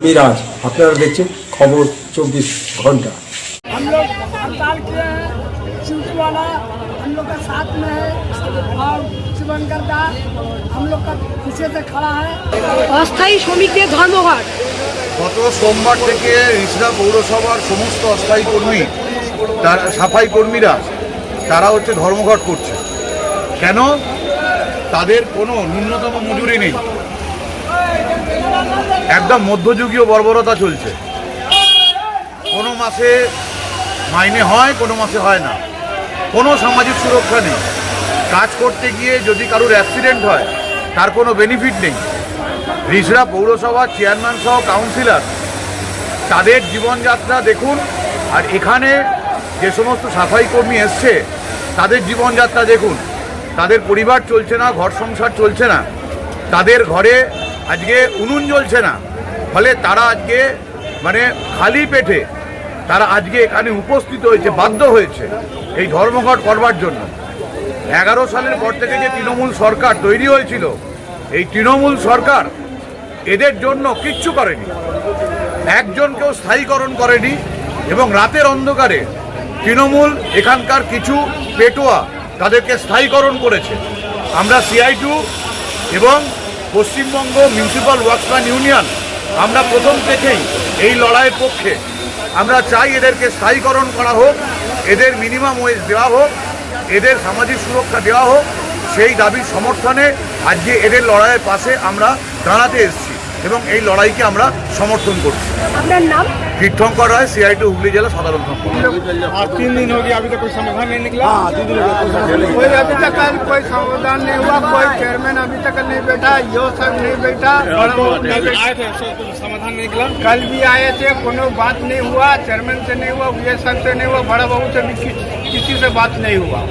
मिराज আপনারা দেখছেন খবর 24 घंटा। हम लोग हड़ताल किए हैं, ड्यूटी वाला हम लोग का साथ में है और शिवनकर का हम लोग का पीछे से खड़ा है। অস্থায়ী শ্রমিকদের ধর্মঘট গত সোমবার থেকে রিষড়া পৌরসভার সমস্ত অস্থায়ী কর্মী সাফাই কর্মীরা তারা ধর্মঘট করছে। কেন? তাদের কোনো ন্যূনতম মজুরি নেই, একদম মধ্যযুগীয় বর্বরতা চলছে। কোনো মাসে মাইনে হয়, কোনো মাসে হয় না, কোনো সামাজিক সুরক্ষা নেই। কাজ করতে গিয়ে যদি কারোর অ্যাক্সিডেন্ট হয় তার কোনো বেনিফিট নেই। রিষড়া পৌরসভার চেয়ারম্যান সহ কাউন্সিলর তাদের জীবনযাত্রা দেখুন, আর এখানে যে সমস্ত সাফাই কর্মী এসছে তাদের জীবনযাত্রা দেখুন। তাদের পরিবার চলছে না, ঘর সংসার চলছে না, তাদের ঘরে আজকে উনুন জ্বলছে না। ফলে তারা আজকে খালি পেটে তারা আজকে এখানে উপস্থিত হয়েছে, বাধ্য হয়েছে এই ধর্মঘট করবার জন্য। 11 সালের পর থেকে যে তৃণমূল সরকার তৈরি হয়েছিল, এই তৃণমূল সরকার এদের জন্য কিচ্ছু করেনি, একজনকেও স্থায়ীকরণ করেনি। এবং রাতের অন্ধকারে তৃণমূল এখানকার কিছু পেটোয়া তাদেরকে স্থায়ীকরণ করেছে। আমরা CI2 এবং পশ্চিমবঙ্গ মিউনিসিপ্যাল ওয়ার্কসম্যান ইউনিয়ন আমরা প্রথম থেকেই এই লড়াইয়ের পক্ষে। আমরা চাই এদেরকে স্থায়ীকরণ করা হোক, এদের মিনিমাম ওয়েজ দেওয়া হোক, এদের সামাজিক সুরক্ষা দেওয়া হোক। সেই দাবির সমর্থনে আজকে এদের লড়াইয়ের পাশে আমরা দাঁড়াতে এসেছি এবং এই লড়াইকে আমরা সমর্থন করছি। আপনার নাম? तीर्थंकर राय, CI2 हुगली जिला साधारण संपादक। 3 दिन हो गया, अभी तक कोई समाधान नहीं निकला। कोई अभी तक कोई समाधान नहीं हुआ, कोई चेयरमैन अभी तक नहीं बैठा, यो सब नहीं बैठा। आए थे, समाधान नहीं निकला। कल भी आए थे, कोनो बात नहीं हुआ, चेयरमैन से नहीं हुआ, ये सब से नहीं हुआ, बड़ा बाबू से भी किसी से बात नहीं हुआ।